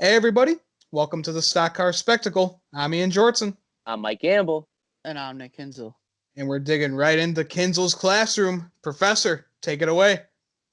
Hey everybody, welcome to the Stock Car Spectacle. I'm Ian Jortson, I'm Mike Gamble. And I'm Nick Kinzel. and we're digging right into Kinzel's classroom. Professor, take it away.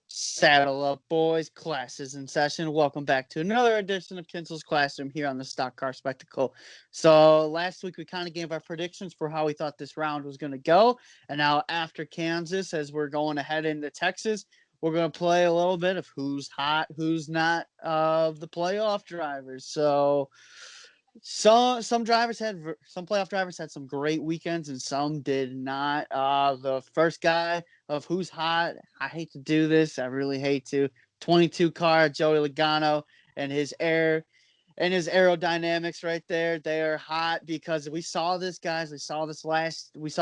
Saddle up, boys. Class is in session. Welcome back to another edition of Kinzel's Classroom here on the Stock Car Spectacle. So last week we kind of gave our predictions for how we thought this round was going to go. And now after Kansas, as we're going ahead into Texas, we're going to play a little bit of who's hot, who's not of the playoff drivers. So some playoff drivers had some great weekends and some did not. The first guy of who's hot, I hate to do this, I really hate to. 22 car Joey Logano and his aerodynamics right there. They are hot because we saw this, guys. We saw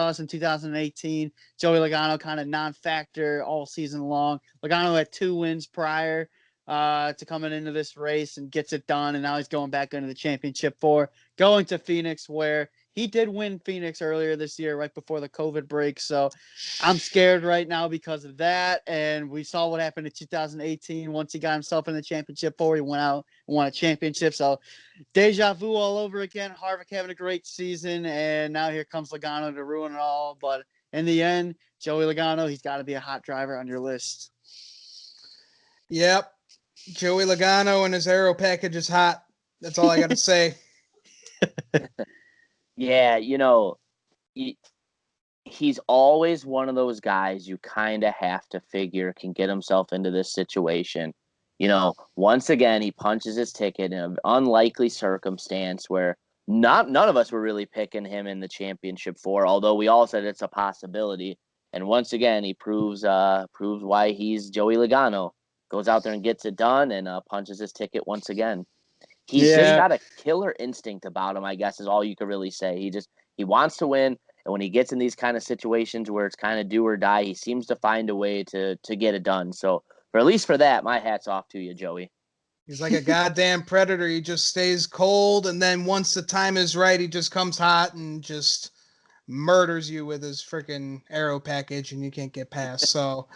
this in 2018. Joey Logano kind of non-factor all season long. Logano had 2 wins prior to coming into this race and gets it done. And now he's going back into the championship going to Phoenix, where he did win Phoenix earlier this year, right before the COVID break. So I'm scared right now because of that. And we saw what happened in 2018. Once he got himself in the championship he went out and won a championship. So deja vu all over again. Harvick having a great season. And now here comes Logano to ruin it all. But in the end, Joey Logano, he's got to be a hot driver on your list. Yep, Joey Logano and his aero package is hot. That's all I got to say. Yeah, he's always one of those guys you kind of have to figure can get himself into this situation. Once again, he punches his ticket in an unlikely circumstance where none of us were really picking him in the championship although we all said it's a possibility. And once again, he proves why he's Joey Logano. Goes out there and gets it done and punches his ticket once again. He's just got a killer instinct about him, I guess, is all you could really say. He wants to win, and when he gets in these kind of situations where it's kind of do or die, he seems to find a way to get it done. So, at least for that, my hat's off to you, Joey. He's like a goddamn predator. He just stays cold, and then once the time is right, he just comes hot and just murders you with his freaking aero package, and you can't get past. So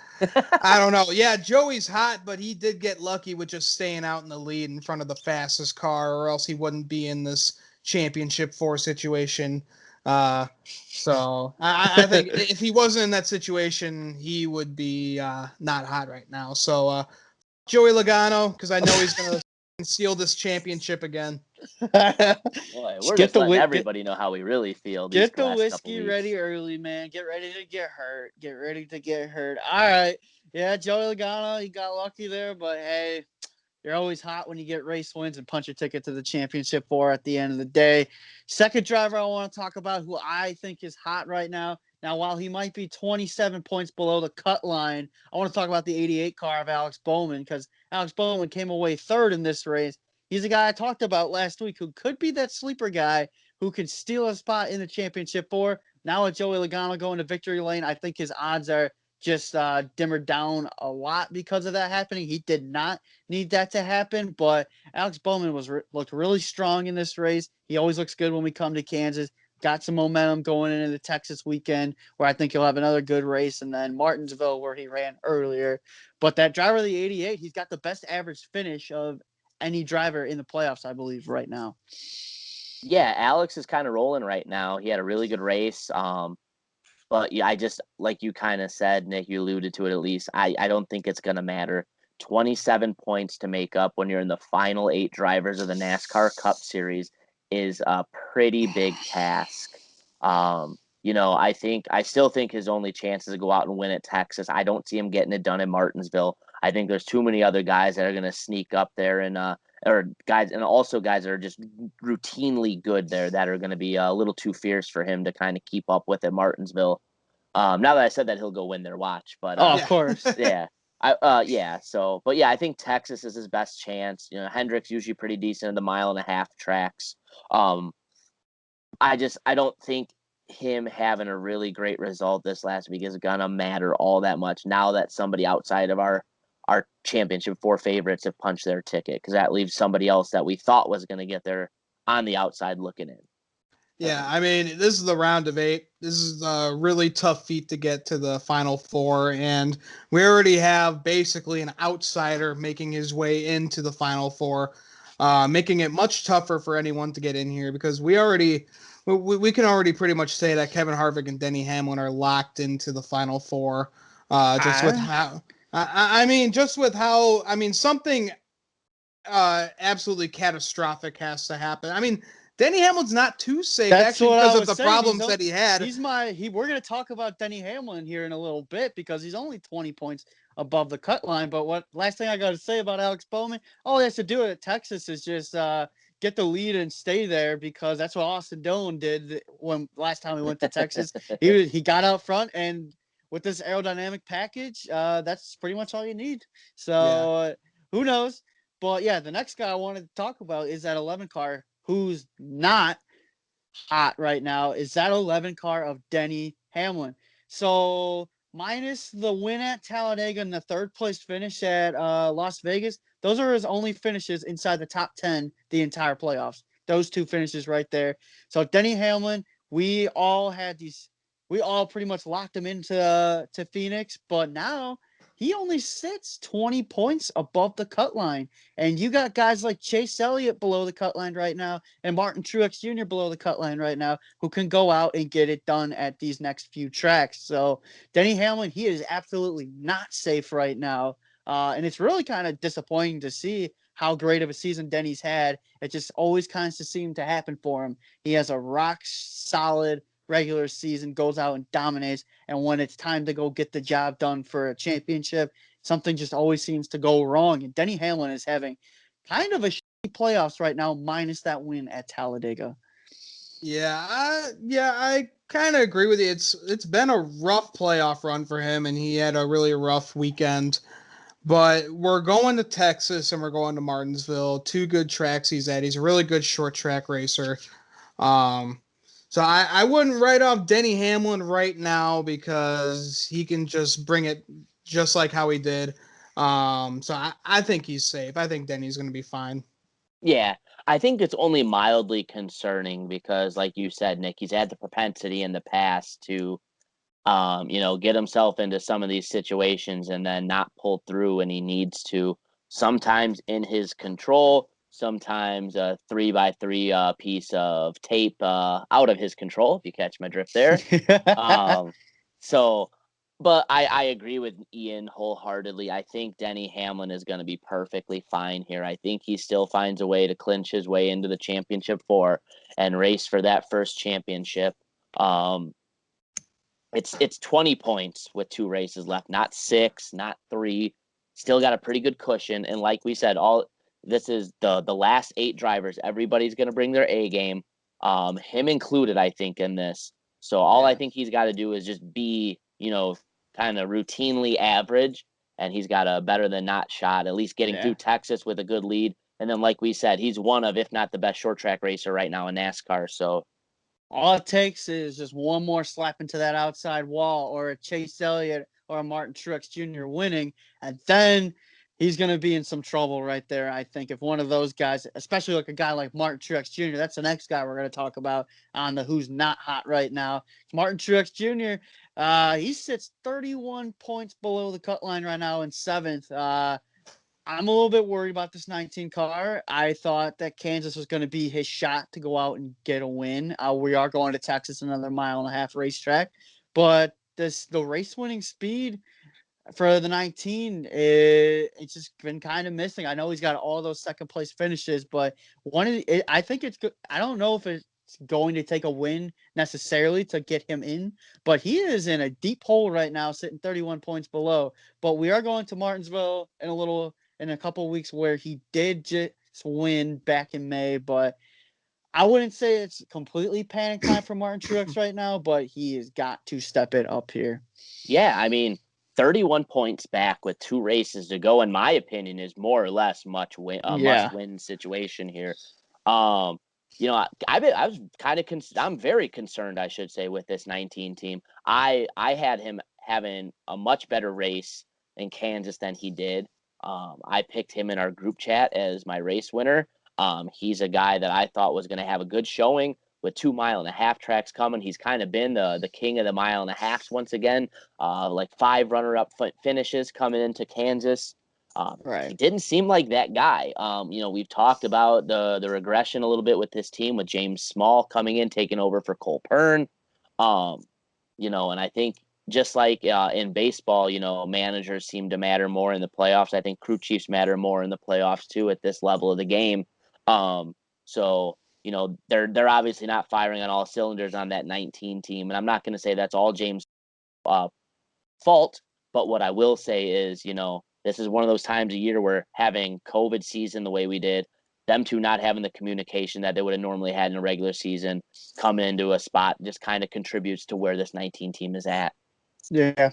I don't know. Yeah, Joey's hot, but he did get lucky with just staying out in the lead in front of the fastest car, or else he wouldn't be in this championship situation. So I think if he wasn't in that situation, he would be not hot right now. So Joey Logano, because I know he's going to steal this championship again. Boy, we're just letting everybody know how we really feel. Get the whiskey ready early, man. Get ready to get hurt. Get ready to get hurt. All right. Yeah, Joey Logano, he got lucky there, but hey, you're always hot when you get race wins and punch a ticket to the championship at the end of the day. Second driver I want to talk about who I think is hot right now. Now, while he might be 27 points below the cut line, I want to talk about the 88 car of Alex Bowman, because Alex Bowman came away third in this race. He's a guy I talked about last week who could be that sleeper guy who could steal a spot in the championship Now with Joey Logano going to victory lane, I think his odds are just dimmered down a lot because of that happening. He did not need that to happen, but Alex Bowman looked really strong in this race. He always looks good when we come to Kansas. Got some momentum going into the Texas weekend, where I think he'll have another good race, and then Martinsville, where he ran earlier. But that driver of the 88, he's got the best average finish of any driver in the playoffs, I believe, right now. Yeah, Alex is kind of rolling right now. He had a really good race. But yeah, I just, like you kind of said, Nick, you alluded to it at least. I don't think it's going to matter. 27 points to make up when you're in the final 8 drivers of the NASCAR Cup Series is a pretty big task. I still think his only chance is to go out and win at Texas. I don't see him getting it done in Martinsville. I think there's too many other guys that are going to sneak up there and guys that are just routinely good there that are going to be a little too fierce for him to kind of keep up with at Martinsville. Now that I said that, he'll go win their watch, but of course, yeah. I think Texas is his best chance. Hendrick's usually pretty decent in the 1.5 mile tracks. I don't think him having a really great result this last week is gonna matter all that much now that somebody outside of our championship 4 favorites have punched their ticket, because that leaves somebody else that we thought was going to get there on the outside looking in. Yeah, I mean, this is the round of 8. This is a really tough feat to get to the final 4, and we already have basically an outsider making his way into the final 4. making it much tougher for anyone to get in here because we can already pretty much say that Kevin Harvick and Denny Hamlin are locked into the Final Four. Just with how something absolutely catastrophic has to happen. I mean, Denny Hamlin's not too safe That's actually what because I of was the saying. problems that he had. We're going to talk about Denny Hamlin here in a little bit because he's only 20 points above the cut line. But what last thing I got to say about Alex Bowman, all he has to do at Texas is just get the lead and stay there because that's what Austin Dillon did when last time he went to Texas. He got out front, and with this aerodynamic package, that's pretty much all you need. So who knows? But yeah, the next guy I wanted to talk about is that 11 car who's not hot right now is that 11 car of Denny Hamlin. So minus the win at Talladega and the third place finish at Las Vegas, those are his only finishes inside the top 10 the entire playoffs. Those two finishes right there. So Denny Hamlin, we all pretty much locked him into to Phoenix, but now he only sits 20 points above the cut line. And you got guys like Chase Elliott below the cut line right now and Martin Truex Jr. below the cut line right now who can go out and get it done at these next few tracks. So Denny Hamlin, he is absolutely not safe right now. And it's really kind of disappointing to see how great of a season Denny's had. It just always kind of seemed to happen for him. He has a rock solid regular season, goes out and dominates. And when it's time to go get the job done for a championship, something just always seems to go wrong. And Denny Hamlin is having kind of a playoffs right now, minus that win at Talladega. I kind of agree with you. It's been a rough playoff run for him, and he had a really rough weekend. But we're going to Texas and we're going to Martinsville. Two good tracks he's at. He's a really good short track racer. So I wouldn't write off Denny Hamlin right now because he can just bring it just like how he did. So I think he's safe. I think Denny's going to be fine. Yeah, I think it's only mildly concerning because, like you said, Nick, he's had the propensity in the past to, get himself into some of these situations and then not pull through when he needs to. Sometimes in his control, sometimes a 3x3 piece of tape out of his control, if you catch my drift there. Um, so, but I agree with Ian wholeheartedly. I think Denny Hamlin is going to be perfectly fine here. I think he still finds a way to clinch his way into the championship four and race for that first championship. It's 20 points with 2 races left, not 6, not 3. Still got a pretty good cushion. And like we said, this is the last 8 drivers. Everybody's going to bring their A game, him included, I think, in this. So all I think he's got to do is just be, kind of routinely average, and he's got a better than not shot, at least getting through Texas with a good lead. And then, like we said, he's one of, if not the best short track racer right now in NASCAR. So all it takes is just one more slap into that outside wall or a Chase Elliott or a Martin Truex Jr. winning, and then he's going to be in some trouble right there, I think. If one of those guys, especially like a guy like Martin Truex Jr., that's the next guy we're going to talk about on the who's not hot right now. Martin Truex Jr., he sits 31 points below the cut line right now in 7th. I'm a little bit worried about this 19 car. I thought that Kansas was going to be his shot to go out and get a win. We are going to Texas, another 1.5-mile racetrack, but the race winning speed for the 19, it's just been kind of missing. I know he's got all those second place finishes, but I think it's good. I don't know if it's going to take a win necessarily to get him in, but he is in a deep hole right now, sitting 31 points below. But we are going to Martinsville in a couple of weeks where he did just win back in May, but I wouldn't say it's completely panic time for Martin Truex right now, but he has got to step it up here. yeah, I mean, 31 points back with 2 races to go, in my opinion, is more or less must-win situation here. I was kind of I'm very concerned, I should say, with this 19 team. I had him having a much better race in Kansas than he did. I picked him in our group chat as my race winner. He's a guy that I thought was going to have a good showing with 2.5-mile tracks coming. He's kind of been the king of the 1.5 miles once again. Like 5 runner-up finishes coming into Kansas. He didn't seem like that guy. We've talked about the regression a little bit with this team with James Small coming in, taking over for Cole Pern. And I think just like in baseball, managers seem to matter more in the playoffs. I think crew chiefs matter more in the playoffs too at this level of the game. So they're obviously not firing on all cylinders on that 19 team, and I'm not going to say that's all James' fault. But what I will say is, this is one of those times a year where having COVID season the way we did, them two not having the communication that they would have normally had in a regular season, coming into a spot just kind of contributes to where this 19 team is at. Yeah.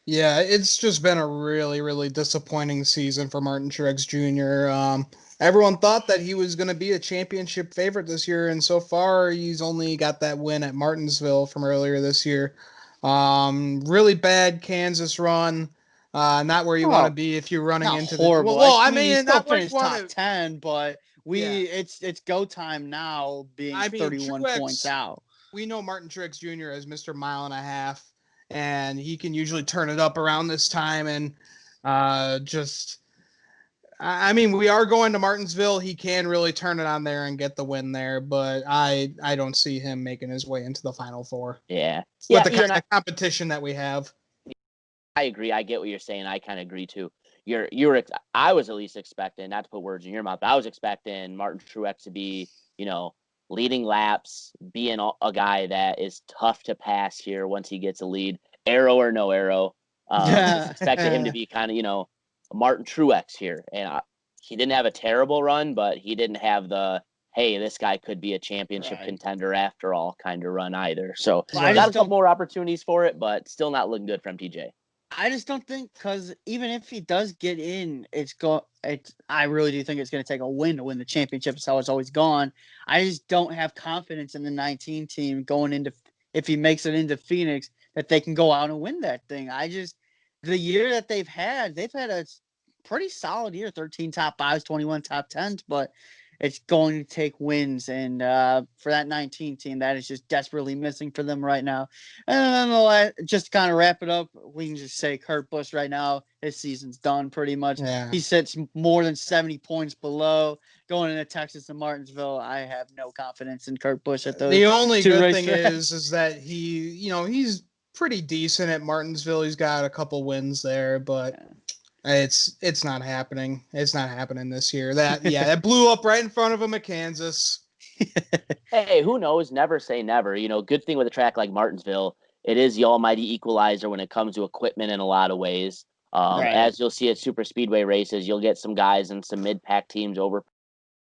Yeah, it's just been a really, really disappointing season for Martin Truex Jr. Everyone thought that he was going to be a championship favorite this year, and so far he's only got that win at Martinsville from earlier this year. Really bad Kansas run. Not where you want to be if you're running not into horrible. the well. I mean, he still not where you finished want top to. 10, but it's go time now, being 31 points out. We know Martin Truex Jr. as Mr. Mile and a Half, and he can usually turn it up around this time. And we are going to Martinsville. He can really turn it on there and get the win there, but I don't see him making his way into the Final Four. Yeah. With the kind of competition that we have. I agree. I get what you're saying. I kind of agree too. I was at least expecting, not to put words in your mouth, but I was expecting Martin Truex to be, leading laps, being a guy that is tough to pass here once he gets a lead, arrow or no arrow. Just expected him to be kind of, Martin Truex here. And he didn't have a terrible run, but he didn't have the, hey, this guy could be a championship contender after all kind of run either. So got a couple more opportunities for it, but still not looking good for MTJ. I just don't think, because even if he does get in, I really do think it's going to take a win to win the championship. It's how it's always gone. I just don't have confidence in the 19 team going into, if he makes it into Phoenix, that they can go out and win that thing. The year that they've had a pretty solid year, 13 top 5s, 21 top 10s, but it's going to take wins, and for that 19 team, that is just desperately missing for them right now. And then just to kind of wrap it up, we can just say Kurt Busch right now, his season's done pretty much. Yeah. He sits more than 70 points below. Going into Texas and Martinsville, I have no confidence in Kurt Busch at those. The only good thing is that he's pretty decent at Martinsville. He's got a couple wins there, but it's not happening. It's not happening this year. That blew up right in front of him at Kansas. Hey, who knows? Never say never. Good thing with a track like Martinsville, it is the almighty equalizer when it comes to equipment in a lot of ways. As you'll see at super speedway races, you'll get some guys and some mid-pack teams over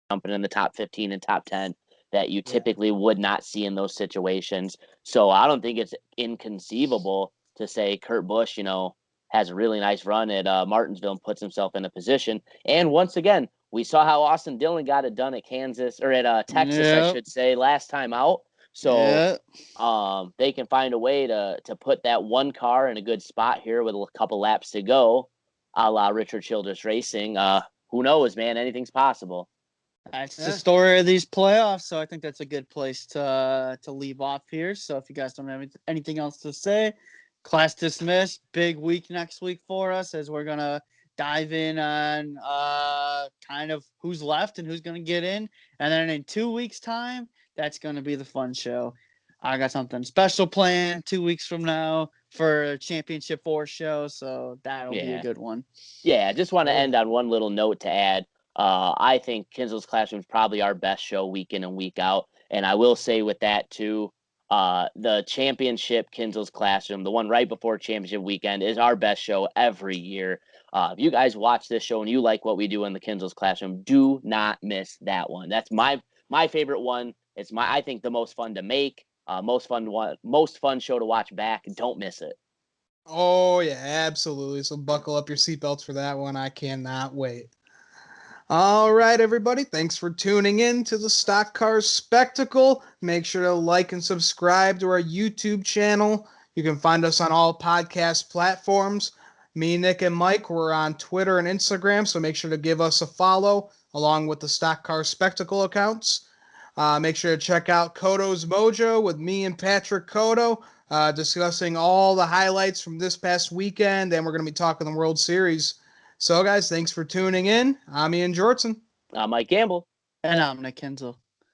jumping in the top 15 and top 10 that you typically would not see in those situations. So I don't think it's inconceivable to say Kurt Busch, has a really nice run at Martinsville and puts himself in a position. And once again, we saw how Austin Dillon got it done at Kansas, or at Texas, I should say, last time out. So they can find a way to put that one car in a good spot here with a couple laps to go, a la Richard Childress Racing. Who knows, man? Anything's possible. That's the story of these playoffs, so I think that's a good place to leave off here. So if you guys don't have anything else to say, class dismissed. Big week next week for us, as we're going to dive in on kind of who's left and who's going to get in. And then in 2 weeks' time, that's going to be the fun show. I got something special planned 2 weeks from now for a Championship 4 show, so that'll be a good one. Yeah, I just want to end on one little note to add. I think Kinzel's Classroom is probably our best show week in and week out. And I will say with that, too, the championship Kinzel's Classroom, the one right before championship weekend, is our best show every year. If you guys watch this show and you like what we do in the Kinzel's Classroom, do not miss that one. That's my favorite one. It's I think the most fun to make, most fun show to watch back. Don't miss it. Oh yeah, absolutely. So buckle up your seatbelts for that one. I cannot wait. All right, everybody. Thanks for tuning in to the Stock Car Spectacle. Make sure to like and subscribe to our YouTube channel. You can find us on all podcast platforms. Me, Nick, and Mike, we're on Twitter and Instagram, so make sure to give us a follow along with the Stock Car Spectacle accounts. Make sure to check out Kodo's Mojo with me and Patrick Kodo, discussing all the highlights from this past weekend, and we're going to be talking the World Series So, guys, thanks for tuning in. I'm Ian Jortson. Mike Gamble. And I'm Nick Kinzel.